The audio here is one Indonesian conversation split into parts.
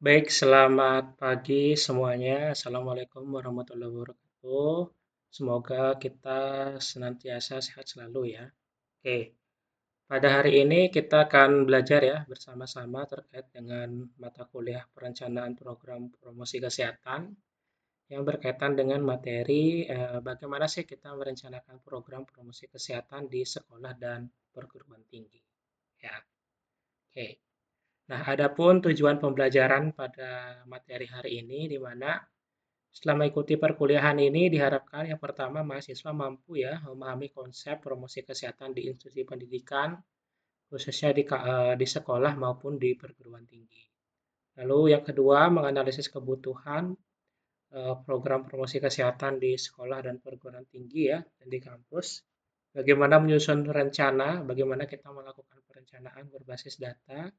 Baik, selamat pagi semuanya. Assalamualaikum warahmatullahi wabarakatuh. Semoga kita senantiasa sehat selalu ya. Oke, pada hari ini kita akan belajar ya bersama-sama terkait dengan mata kuliah perencanaan program promosi kesehatan yang berkaitan dengan materi bagaimana sih kita merencanakan program promosi kesehatan di sekolah dan perguruan tinggi. Ya, oke. Nah, adapun tujuan pembelajaran pada materi hari ini di mana setelah mengikuti perkuliahan ini diharapkan yang pertama mahasiswa mampu ya memahami konsep promosi kesehatan di institusi pendidikan khususnya di sekolah maupun di perguruan tinggi. Lalu yang kedua menganalisis kebutuhan program promosi kesehatan di sekolah dan perguruan tinggi ya dan di kampus. Bagaimana menyusun rencana, bagaimana kita melakukan perencanaan berbasis data,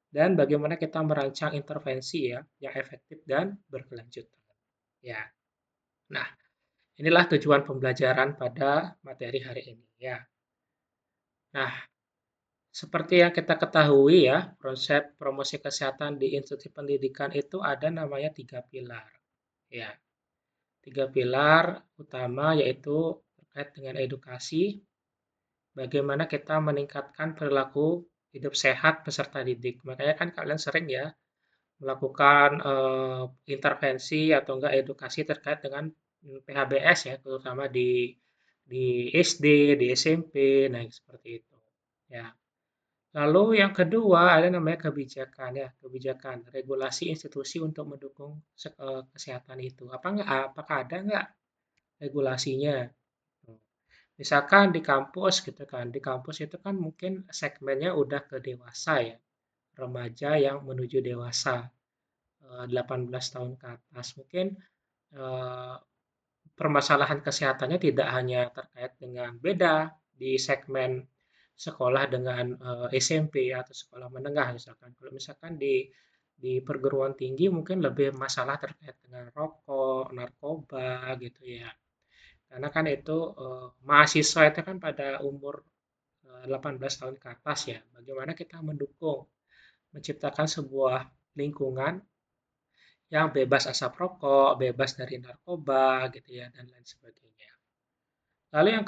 dan bagaimana kita merancang intervensi ya yang efektif dan berkelanjutan. Ya. Nah, inilah tujuan pembelajaran pada materi hari ini ya. Nah, seperti yang kita ketahui ya, konsep promosi kesehatan di institusi pendidikan itu ada namanya tiga pilar. Ya, tiga pilar utama yaitu terkait dengan edukasi, bagaimana kita meningkatkan perilaku hidup sehat peserta didik. Makanya kan kalian sering ya melakukan intervensi atau enggak edukasi terkait dengan PHBS ya, terutama di SD, di SMP, nah seperti itu. Ya. Lalu yang kedua ada namanya kebijakan ya, kebijakan regulasi institusi untuk mendukung kesehatan itu. Apakah ada nggak regulasinya? Misalkan di kampus gitu kan, di kampus itu kan mungkin segmennya udah ke dewasa ya, remaja yang menuju dewasa. 18 tahun ke atas. Mungkin eh, permasalahan kesehatannya tidak hanya terkait dengan beda di segmen sekolah dengan SMP atau sekolah menengah misalkan. Kalau misalkan di perguruan tinggi mungkin lebih masalah terkait dengan rokok, narkoba gitu ya. Karena kan itu mahasiswa itu kan pada umur 18 tahun ke atas ya. Bagaimana kita mendukung menciptakan sebuah lingkungan yang bebas asap rokok, bebas dari narkoba gitu ya dan lain sebagainya. Lalu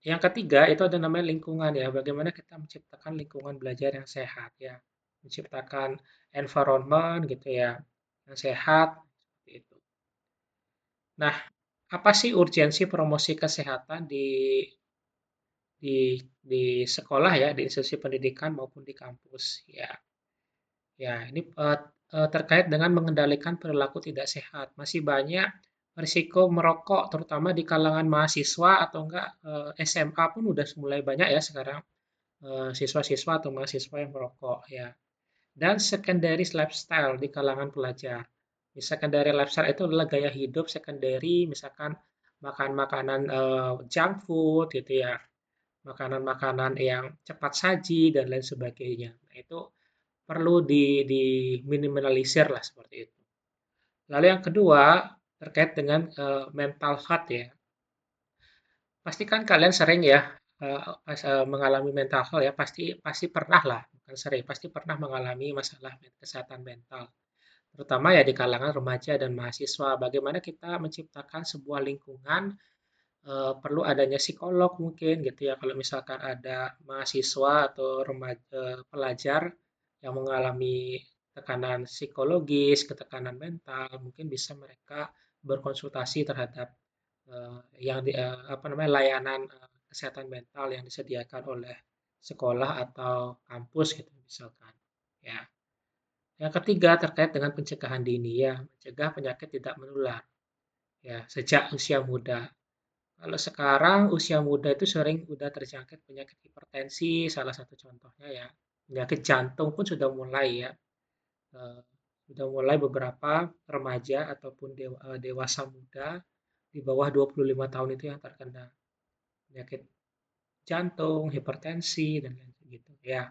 yang ketiga itu ada namanya lingkungan ya. Bagaimana kita menciptakan lingkungan belajar yang sehat ya. Menciptakan environment gitu ya yang sehat seperti itu. Nah, apa sih urgensi promosi kesehatan di sekolah ya, di institusi pendidikan maupun di kampus ya. Ya, ini terkait dengan mengendalikan perilaku tidak sehat. Masih banyak risiko merokok, terutama di kalangan mahasiswa atau enggak SMA pun udah mulai banyak ya sekarang siswa-siswa atau mahasiswa yang merokok ya. Dan secondary lifestyle di kalangan pelajar. Di secondary lifestyle itu adalah gaya hidup secondary, misalkan makan makanan junk food gitu ya, makanan-makanan yang cepat saji dan lain sebagainya. Nah, itu perlu diminimalisir lah seperti itu. Lalu yang kedua terkait dengan mental health ya. Pasti kan kalian sering ya mengalami mental health ya. Pasti pasti pernah lah, bukan sering, pasti pernah mengalami masalah kesehatan mental. Terutama ya di kalangan remaja dan mahasiswa. Bagaimana kita menciptakan sebuah lingkungan perlu adanya psikolog mungkin gitu ya. Kalau misalkan ada mahasiswa atau remaja pelajar yang mengalami tekanan psikologis, ketekanan mental, mungkin bisa mereka berkonsultasi terhadap apa namanya layanan kesehatan mental yang disediakan oleh sekolah atau kampus gitu misalkan. Ya. Yang ketiga terkait dengan pencegahan dini ya, mencegah penyakit tidak menular ya sejak usia muda. Kalau sekarang usia muda itu sering udah terjangkit penyakit hipertensi, salah satu contohnya ya. Penyakit jantung pun sudah mulai ya. Eh, sudah mulai beberapa remaja ataupun dewasa muda di bawah 25 tahun itu yang terkena penyakit jantung, hipertensi dan lain sebagainya. Ya,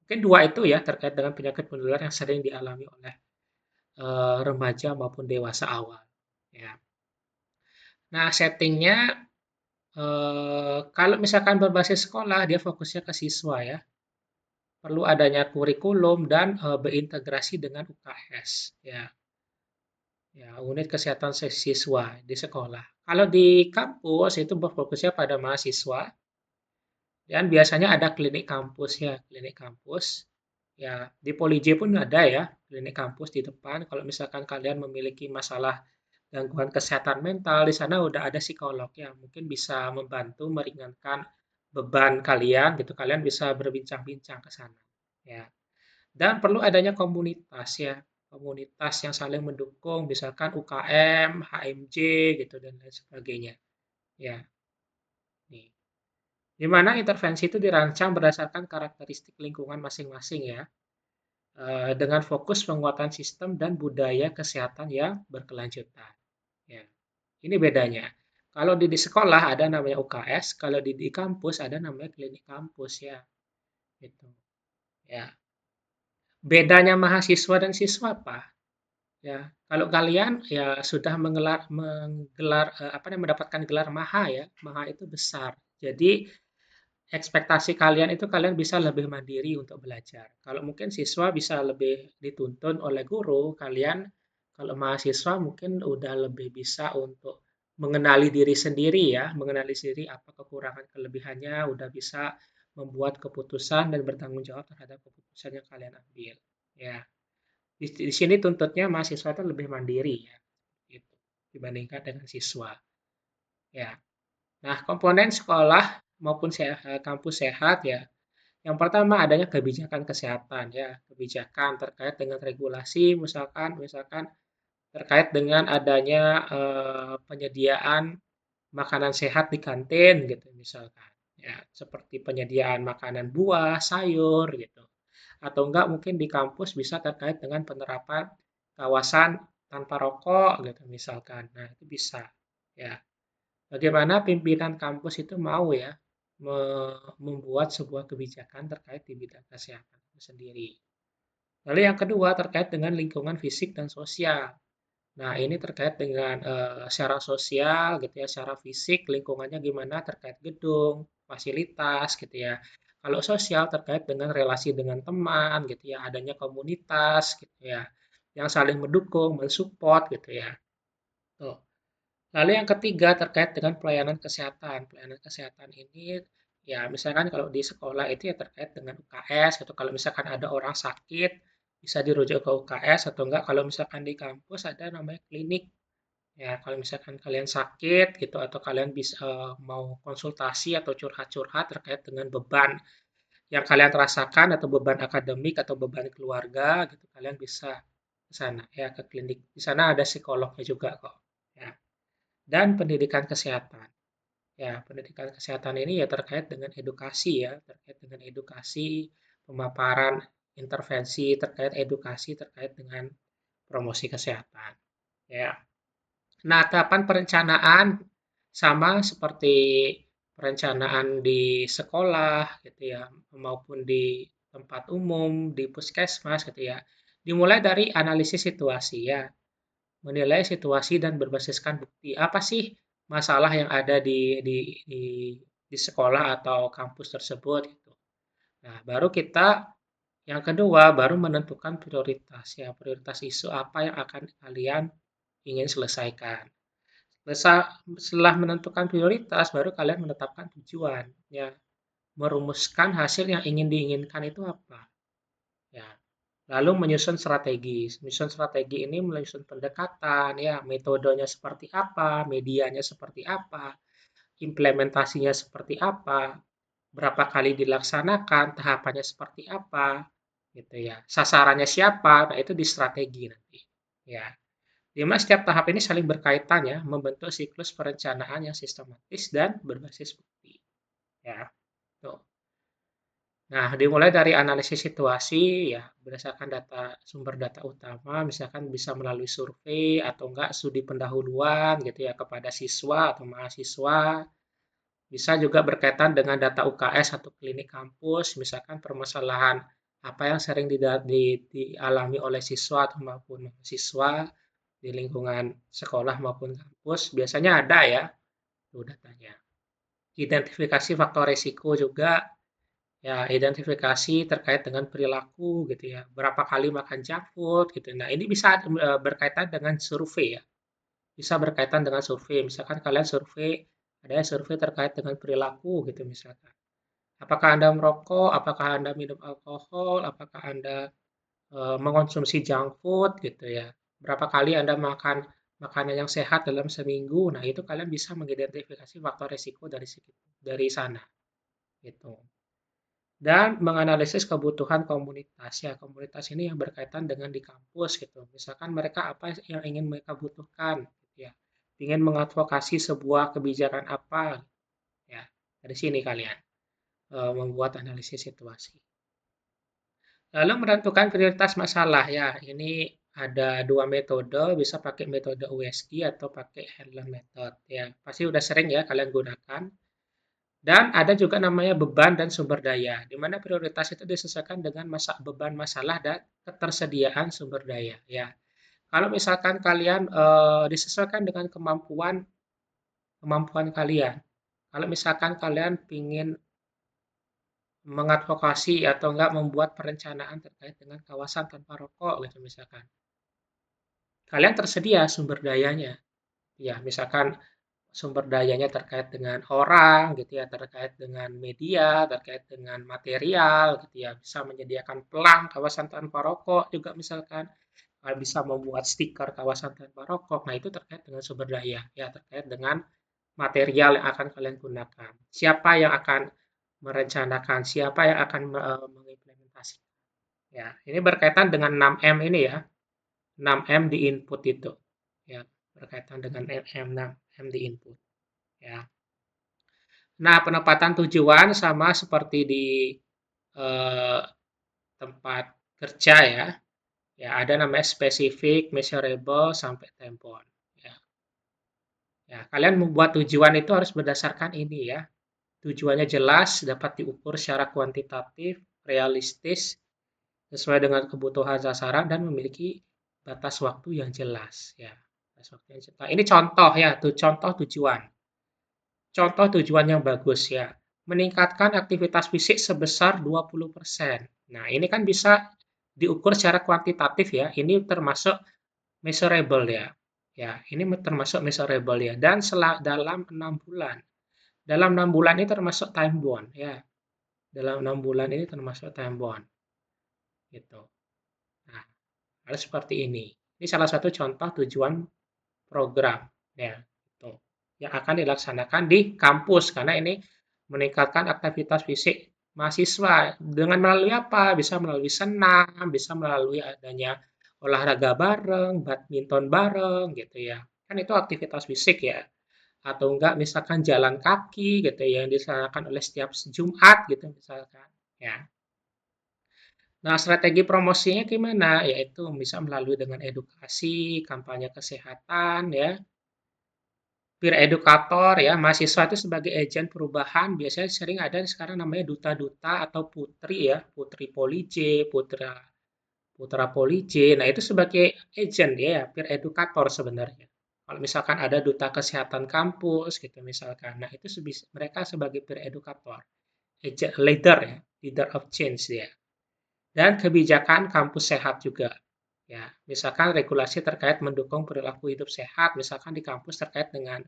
mungkin dua itu ya terkait dengan penyakit menular yang sering dialami oleh remaja maupun dewasa awal. Ya. Nah, settingnya kalau misalkan berbasis sekolah, dia fokusnya ke siswa ya. perlu adanya kurikulum dan berintegrasi dengan UKS. Ya, ya, unit kesehatan siswa di sekolah. Kalau di kampus itu berfokusnya pada mahasiswa dan biasanya ada klinik kampus ya, klinik kampus. Ya, di Polij pun ada ya, klinik kampus di depan. Kalau misalkan kalian memiliki masalah gangguan kesehatan mental, di sana udah ada psikolog yang mungkin bisa membantu meringankan beban kalian gitu. Kalian bisa berbincang-bincang ke sana. Ya. Dan perlu adanya komunitas ya, komunitas yang saling mendukung, misalkan UKM, HMJ gitu dan lain sebagainya. Ya, nih. Di mana intervensi itu dirancang berdasarkan karakteristik lingkungan masing-masing ya, dengan fokus penguatan sistem dan budaya kesehatan yang berkelanjutan. Ya, ini bedanya. Kalau di sekolah ada namanya UKS, kalau di kampus ada namanya klinik kampus ya. Gitu. Ya. Bedanya mahasiswa dan siswa apa? Ya, kalau kalian ya sudah menggelar apa namanya mendapatkan gelar MAHA ya. MAHA itu besar. Jadi ekspektasi kalian itu kalian bisa lebih mandiri untuk belajar. Kalau mungkin siswa bisa lebih dituntun oleh guru, kalian kalau mahasiswa mungkin udah lebih bisa untuk mengenali diri sendiri ya, mengenali diri apa kekurangan kelebihannya, udah bisa membuat keputusan dan bertanggung jawab terhadap keputusan yang kalian ambil. Ya, di sini tuntutnya mahasiswa itu lebih mandiri ya, gitu, dibandingkan dengan siswa. Ya, nah komponen sekolah maupun kampus sehat ya. Yang pertama adanya kebijakan kesehatan ya, kebijakan terkait dengan regulasi, misalkan terkait dengan adanya penyediaan makanan sehat di kantin gitu misalkan. Ya, seperti penyediaan makanan buah, sayur gitu. Atau enggak mungkin di kampus bisa terkait dengan penerapan kawasan tanpa rokok gitu misalkan. Nah, itu bisa. Ya. Bagaimana pimpinan kampus itu mau ya membuat sebuah kebijakan terkait di bidang kesehatan itu sendiri. Lalu yang kedua terkait dengan lingkungan fisik dan sosial. Nah, ini terkait dengan secara sosial gitu ya, secara fisik lingkungannya gimana terkait gedung, fasilitas gitu ya. Kalau sosial terkait dengan relasi dengan teman gitu ya, adanya komunitas gitu ya, yang saling mendukung, mensupport gitu ya. Tuh. Lalu yang ketiga terkait dengan pelayanan kesehatan. Pelayanan kesehatan ini ya misalkan kalau di sekolah itu ya terkait dengan UKS atau kalau misalkan ada orang sakit bisa dirujuk ke UKS atau enggak kalau misalkan di kampus ada namanya klinik. Ya, kalau misalkan kalian sakit gitu atau kalian bisa mau konsultasi atau curhat-curhat terkait dengan beban yang kalian rasakan atau beban akademik atau beban keluarga gitu, kalian bisa ke sana ya ke klinik. Di sana ada psikolognya juga kok. Ya. Dan pendidikan kesehatan. Ya, pendidikan kesehatan ini ya terkait dengan edukasi ya, terkait dengan edukasi, pemaparan intervensi terkait edukasi terkait dengan promosi kesehatan. Ya. Nah, tahapan perencanaan sama seperti perencanaan di sekolah gitu ya, maupun di tempat umum, di puskesmas gitu ya. Dimulai dari analisis situasi ya, menilai situasi dan berbasiskan bukti. Apa sih masalah yang ada di sekolah atau kampus tersebut gitu. Nah, baru kita yang kedua baru menentukan prioritas ya, prioritas isu apa yang akan kalian ingin selesaikan. Setelah menentukan prioritas, baru kalian menetapkan tujuan. Ya, merumuskan hasil yang ingin diinginkan itu apa. Ya, lalu menyusun strategi. Menyusun strategi ini menyusun pendekatan, ya, metodenya seperti apa, medianya seperti apa, implementasinya seperti apa, berapa kali dilaksanakan, tahapannya seperti apa, gitu ya. Sasarannya siapa, nah itu di strategi nanti. Ya, di mana setiap tahap ini saling berkaitan ya, membentuk siklus perencanaan yang sistematis dan berbasis bukti. Ya, tuh. Nah, dimulai dari analisis situasi ya, berdasarkan sumber data utama, misalkan bisa melalui survei atau enggak studi pendahuluan gitu ya kepada siswa atau mahasiswa. Bisa juga berkaitan dengan data UKS atau klinik kampus, misalkan permasalahan apa yang sering dialami oleh siswa atau maupun mahasiswa di lingkungan sekolah maupun kampus biasanya ada ya tuh datanya. Identifikasi faktor risiko juga Ya, identifikasi terkait dengan perilaku gitu ya. Berapa kali makan junk food gitu. Nah, ini bisa berkaitan dengan survei ya. Bisa berkaitan dengan survei. Misalkan kalian survei, ada survei terkait dengan perilaku gitu misalkan. Apakah Anda merokok? Apakah Anda minum alkohol? Apakah Anda mengonsumsi junk food gitu ya? Berapa kali Anda makan makanan yang sehat dalam seminggu? Nah, itu kalian bisa mengidentifikasi faktor risiko dari sana gitu. Dan menganalisis kebutuhan komunitas. Ya, komunitas ini yang berkaitan dengan di kampus gitu. Misalkan mereka apa yang ingin mereka butuhkan gitu ya. Ingin mengadvokasi sebuah kebijakan apa ya. Dari sini kalian membuat analisis situasi. Lalu menentukan prioritas masalah ya. Ini ada dua metode, bisa pakai metode USD atau pakai Handler Method ya. Pasti udah sering ya kalian gunakan. Dan ada juga namanya beban dan sumber daya, di mana prioritas itu disesuaikan dengan beban masalah dan ketersediaan sumber daya. Ya, kalau misalkan kalian disesuaikan dengan kemampuan kemampuan kalian. Kalau misalkan kalian ingin mengadvokasi atau enggak membuat perencanaan terkait dengan kawasan tanpa rokok gitu misalkan. Kalian tersedia sumber dayanya. Ya, misalkan sumber dayanya terkait dengan orang gitu ya, terkait dengan media, terkait dengan material gitu ya, bisa menyediakan pelang kawasan tanpa rokok juga misalkan, bisa membuat stiker kawasan tanpa rokok. Nah, itu terkait dengan sumber daya ya, terkait dengan material yang akan kalian gunakan. Siapa yang akan merencanakan, siapa yang akan mengimplementasikan. Ya, ini berkaitan dengan 6M ini ya. 6M di input itu. Ya, berkaitan dengan M6M di input. Ya. Nah, penempatan tujuan sama seperti di eh, tempat kerja ya. Ya, ada namanya spesifik, measurable, sampai tempoh. Ya. Ya, kalian membuat tujuan itu harus berdasarkan ini ya. Tujuannya jelas, dapat diukur secara kuantitatif, realistis, sesuai dengan kebutuhan sasaran dan memiliki batas waktu yang jelas ya. Batas waktu yang jelas. Nah, ini contoh ya, contoh tujuan. Contoh tujuan yang bagus ya, meningkatkan aktivitas fisik sebesar 20%. Nah, ini kan bisa diukur secara kuantitatif ya. Ini termasuk measurable ya. Ya, ini termasuk measurable ya. Dan dalam 6 bulan. Dalam 6 bulan ini termasuk time bound ya. Dalam 6 bulan ini termasuk time bound gitu. Nah, harus seperti ini. Ini salah satu contoh tujuan program ya itu yang akan dilaksanakan di kampus karena ini meningkatkan aktivitas fisik mahasiswa dengan melalui apa? Bisa melalui senam, bisa melalui adanya olahraga bareng, badminton bareng gitu ya. Kan itu aktivitas fisik ya. Atau enggak misalkan jalan kaki gitu ya yang dilaksanakan oleh setiap Jumat gitu misalkan ya. Nah, strategi promosinya gimana? Yaitu bisa melalui dengan edukasi, kampanye kesehatan ya, peer edukator ya, mahasiswa itu sebagai agen perubahan biasanya sering ada sekarang namanya duta-duta atau putri ya, putri Polij, putra putra Polij. Nah, itu sebagai agen ya, peer edukator sebenarnya. Kalau misalkan ada duta kesehatan kampus gitu misalkan. Nah, itu mereka sebagai peer edukator, agent leader ya, leader of change ya. Dan kebijakan kampus sehat juga. Ya, misalkan regulasi terkait mendukung perilaku hidup sehat, misalkan di kampus terkait dengan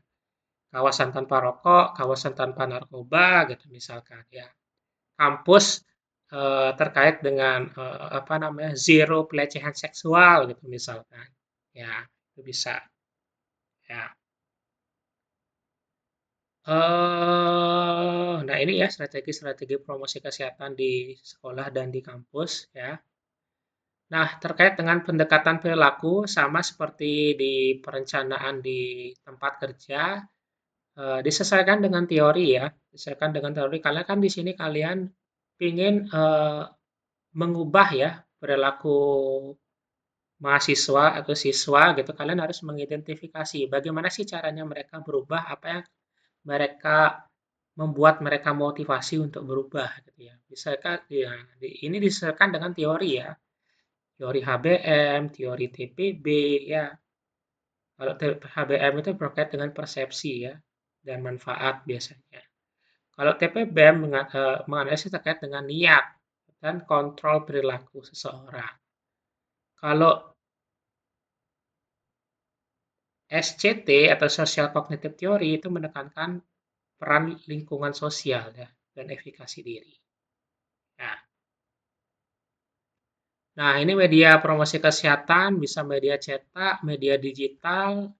kawasan tanpa rokok, kawasan tanpa narkoba gitu misalkan ya. Kampus terkait dengan apa namanya zero pelecehan seksual gitu misalkan. Ya, itu bisa. Ya. Nah ini ya strategi-strategi promosi kesehatan di sekolah dan di kampus ya. Nah, terkait dengan pendekatan perilaku sama seperti di perencanaan di tempat kerja, disesuaikan dengan teori ya, disesuaikan dengan teori karena kan di sini kalian ingin mengubah ya perilaku mahasiswa atau siswa gitu. Kalian harus mengidentifikasi bagaimana sih caranya mereka berubah, apa yang mereka membuat mereka motivasi untuk berubah gitu ya. Misalkan ya, ini disesuaikan dengan teori ya. Teori HBM, teori TPB ya. Kalau HBM itu berkait dengan persepsi ya dan manfaat biasanya. Kalau TPBEM menganalisis terkait dengan niat dan kontrol perilaku seseorang. Kalau SCT atau Social Cognitive Theory itu menekankan peran lingkungan sosial ya dan efikasi diri. Nah, nah, ini media promosi kesehatan bisa media cetak, media digital,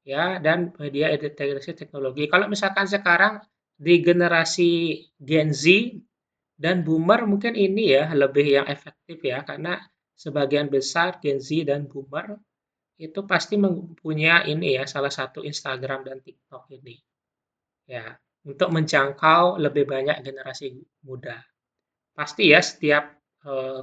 ya, dan media integrasi teknologi. Kalau misalkan sekarang di generasi Gen Z dan Boomer mungkin ini ya lebih yang efektif ya karena sebagian besar Gen Z dan Boomer itu pasti mempunyai ini ya salah satu Instagram dan TikTok ini ya untuk menjangkau lebih banyak generasi muda. Pasti ya setiap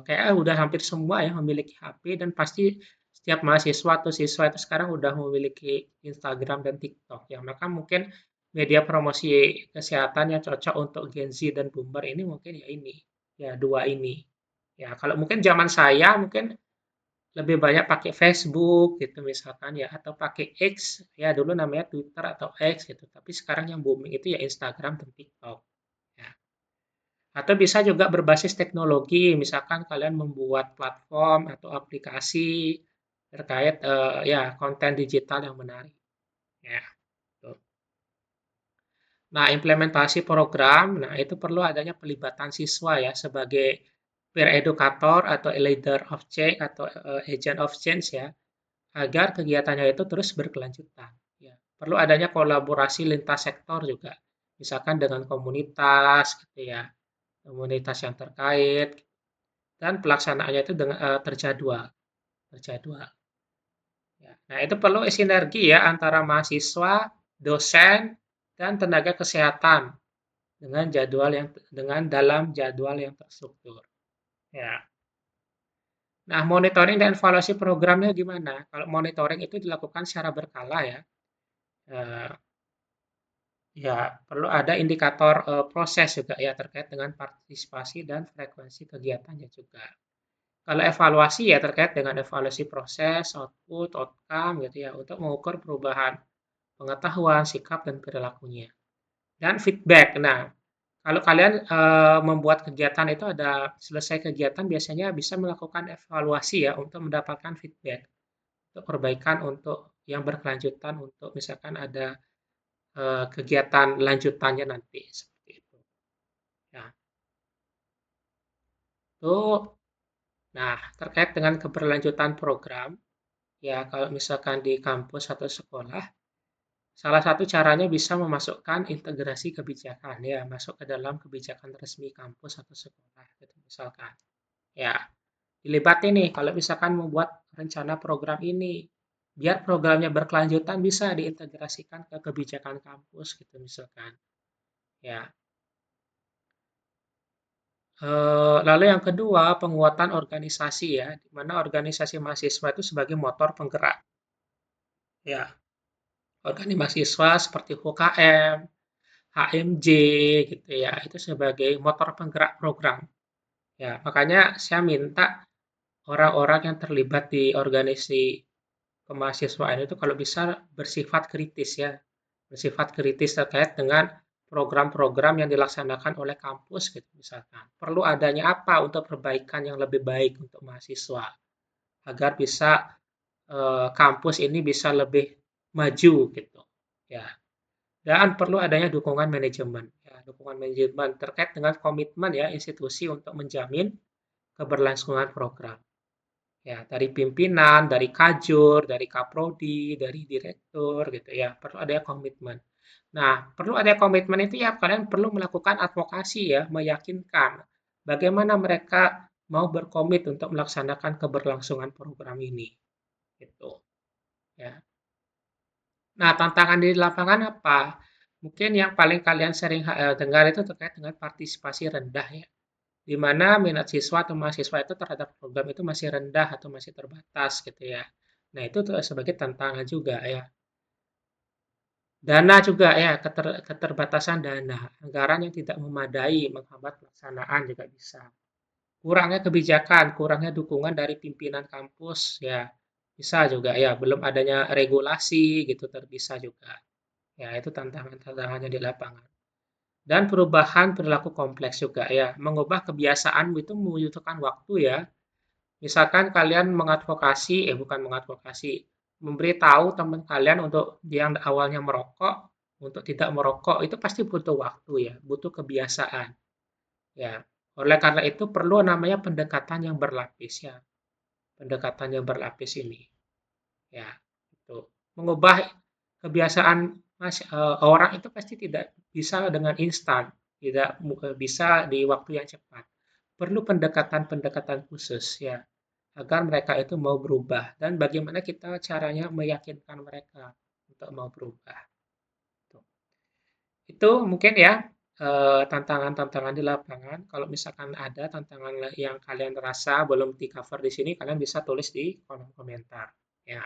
kayak udah hampir semua ya memiliki HP dan pasti setiap mahasiswa atau siswa itu sekarang udah memiliki Instagram dan TikTok ya. Maka mungkin media promosi kesehatan yang cocok untuk Gen Z dan Boomer ini mungkin ya ini. Ya, dua ini. Ya, kalau mungkin zaman saya mungkin lebih banyak pakai Facebook gitu misalkan ya atau pakai X ya dulu namanya Twitter atau X gitu. Tapi sekarang yang booming itu ya Instagram dan TikTok. Ya. Atau bisa juga berbasis teknologi, misalkan kalian membuat platform atau aplikasi terkait ya konten digital yang menarik. Ya, tuh. Nah, implementasi program, nah itu perlu adanya pelibatan siswa ya sebagai peer educator atau leader of change atau agent of change ya, agar kegiatannya itu terus berkelanjutan. Ya, perlu adanya kolaborasi lintas sektor juga, misalkan dengan komunitas gitu ya, komunitas yang terkait dan pelaksanaannya itu dengan terjadwal. Ya. Nah, itu perlu sinergi ya antara mahasiswa, dosen, dan tenaga kesehatan dengan dalam jadwal yang terstruktur. Ya. Nah, monitoring dan evaluasi programnya gimana? Kalau monitoring itu dilakukan secara berkala ya. Eh, Ya, perlu ada indikator proses juga ya terkait dengan partisipasi dan frekuensi kegiatannya juga. Kalau evaluasi ya terkait dengan evaluasi proses, output, outcome gitu ya untuk mengukur perubahan pengetahuan, sikap dan perilakunya. Dan feedback. Nah, kalau kalian membuat kegiatan itu ada selesai kegiatan biasanya bisa melakukan evaluasi ya untuk mendapatkan feedback untuk perbaikan untuk yang berkelanjutan untuk misalkan ada kegiatan lanjutannya nanti seperti itu. Ya, itu. Nah, terkait dengan keberlanjutan program, ya, kalau misalkan di kampus atau sekolah, salah satu caranya bisa memasukkan integrasi kebijakan, ya, masuk ke dalam kebijakan resmi kampus atau sekolah, gitu, misalkan. Ya, dilibatin nih, kalau misalkan membuat rencana program ini, biar programnya berkelanjutan bisa diintegrasikan ke kebijakan kampus, gitu, misalkan. Ya, lalu yang kedua, penguatan organisasi ya, di mana organisasi mahasiswa itu sebagai motor penggerak. Ya, organisasi mahasiswa seperti UKM, HMJ gitu ya, itu sebagai motor penggerak program. Ya, makanya saya minta orang-orang yang terlibat di organisasi kemahasiswaan itu kalau bisa bersifat kritis ya, bersifat kritis terkait dengan program-program yang dilaksanakan oleh kampus gitu misalkan. Perlu adanya apa untuk perbaikan yang lebih baik untuk mahasiswa agar bisa kampus ini bisa lebih maju gitu. Ya, dan perlu adanya dukungan manajemen. Ya, dukungan manajemen terkait dengan komitmen ya institusi untuk menjamin keberlangsungan program. Ya, dari pimpinan, dari kajur, dari kaprodi, dari direktur gitu ya. Perlu ada komitmen. Nah, perlu ada komitmen itu ya kalian perlu melakukan advokasi ya, meyakinkan bagaimana mereka mau berkomit untuk melaksanakan keberlangsungan program ini gitu. Ya. Nah, tantangan di lapangan apa? Mungkin yang paling kalian sering dengar itu terkait dengan partisipasi rendah ya. Di mana minat siswa atau mahasiswa itu terhadap program itu masih rendah atau masih terbatas gitu ya. Nah, itu sebagai tantangan juga ya. Dana juga ya, keterbatasan dana. Anggaran yang tidak memadai menghambat pelaksanaan juga bisa. Kurangnya kebijakan, kurangnya dukungan dari pimpinan kampus ya. Bisa juga ya, belum adanya regulasi gitu terbisa juga. Ya, itu tantangan-tantangannya di lapangan. Dan perubahan perilaku kompleks juga ya. Mengubah kebiasaan itu membutuhkan waktu ya. Misalkan kalian mengadvokasi, bukan mengadvokasi, memberitahu teman kalian untuk yang awalnya merokok, untuk tidak merokok, itu pasti butuh waktu ya, butuh kebiasaan. Ya, oleh karena itu perlu namanya pendekatan yang berlapis ya. Pendekatan yang berlapis ini. Ya, itu. Mengubah kebiasaan orang itu pasti tidak bisa dengan instan, tidak bisa di waktu yang cepat. Perlu pendekatan-pendekatan khusus ya, agar mereka itu mau berubah. Dan bagaimana kita caranya meyakinkan mereka untuk mau berubah. Itu mungkin ya tantangan-tantangan di lapangan. Kalau misalkan ada tantangan yang kalian rasa belum di-cover di sini, kalian bisa tulis di kolom komentar. Ya.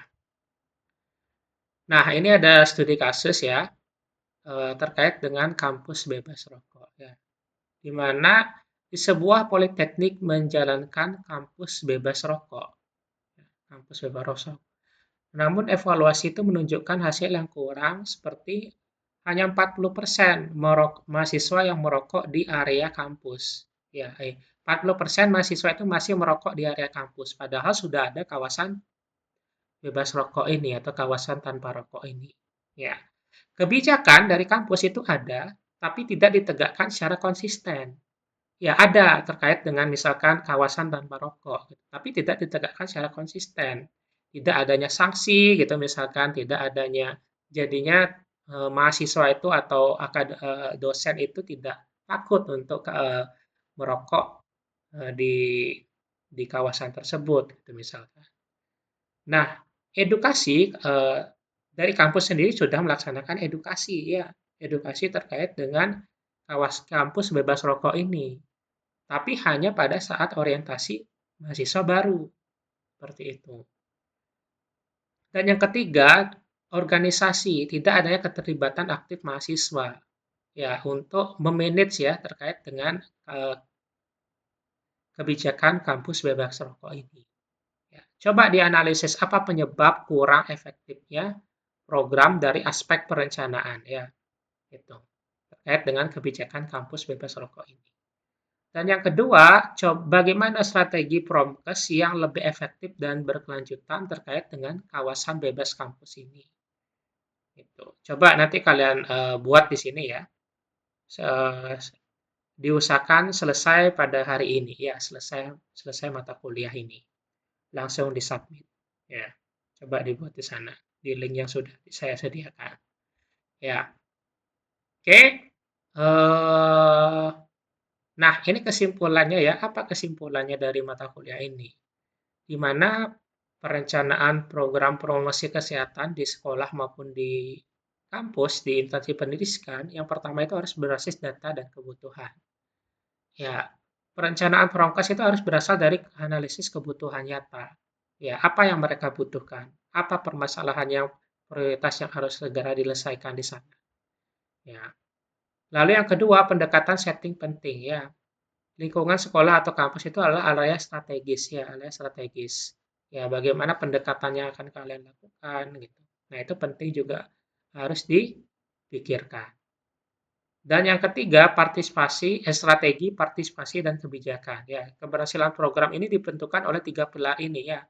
Nah, ini ada studi kasus ya terkait dengan kampus bebas rokok ya. Di mana di sebuah politeknik menjalankan kampus bebas rokok. Ya, kampus bebas rokok. Namun evaluasi itu menunjukkan hasil yang kurang seperti hanya 40% mahasiswa yang merokok di area kampus. Ya, 40% mahasiswa itu masih merokok di area kampus, padahal sudah ada kawasan bebas rokok ini atau kawasan tanpa rokok ini. Ya, kebijakan dari kampus itu ada, tapi tidak ditegakkan secara konsisten. Ya, ada terkait dengan misalkan kawasan tanpa rokok, gitu, tapi tidak ditegakkan secara konsisten. Tidak adanya sanksi gitu misalkan, tidak adanya jadinya mahasiswa itu atau dosen itu tidak takut untuk merokok di kawasan tersebut gitu misalkan. Nah, edukasi dari kampus sendiri sudah melaksanakan edukasi ya, edukasi terkait dengan kampus bebas rokok ini. Tapi hanya pada saat orientasi mahasiswa baru, seperti itu. Dan yang ketiga, organisasi, tidak adanya keterlibatan aktif mahasiswa ya untuk memanage ya terkait dengan kebijakan kampus bebas rokok ini. Ya, coba dianalisis apa penyebab kurang efektifnya program dari aspek perencanaan ya, itu terkait dengan kebijakan kampus bebas rokok ini. Dan yang kedua, coba bagaimana strategi promkes yang lebih efektif dan berkelanjutan terkait dengan kawasan bebas kampus ini. Itu. Coba nanti kalian buat di sini ya. Diusahakan selesai pada hari ini ya, selesai mata kuliah ini. Langsung disubmit. Ya. Coba dibuat di sana di link yang sudah saya sediakan. Ya. Oke. Nah, ini kesimpulannya ya. Apa kesimpulannya dari mata kuliah ini? Di mana perencanaan program promosi kesehatan di sekolah maupun di kampus, di instansi pendidikan, yang pertama itu harus berbasis data dan kebutuhan. Ya, perencanaan prokes itu harus berasal dari analisis kebutuhan nyata. Ya, apa yang mereka butuhkan? Apa permasalahan yang prioritas yang harus segera diselesaikan di sana? Ya. Lalu yang kedua, pendekatan setting penting ya. Lingkungan sekolah atau kampus itu adalah area strategis ya, area strategis. Ya, bagaimana pendekatannya akan kalian lakukan gitu. Nah, itu penting juga harus dipikirkan. Dan yang ketiga, strategi, partisipasi, dan kebijakan. Ya, keberhasilan program ini ditentukan oleh tiga pilar ini ya.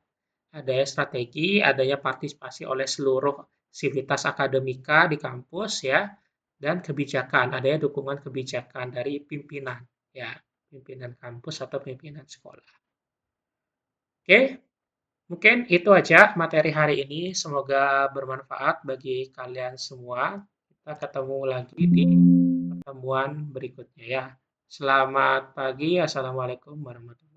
Adanya strategi, adanya partisipasi oleh seluruh sivitas akademika di kampus ya, dan kebijakan, adanya dukungan kebijakan dari pimpinan ya, pimpinan kampus atau pimpinan sekolah. Oke, mungkin itu aja materi hari ini. Semoga bermanfaat bagi kalian semua. Kita ketemu lagi di pertemuan berikutnya ya. Selamat pagi. Assalamualaikum warahmatullahi wabarakatuh.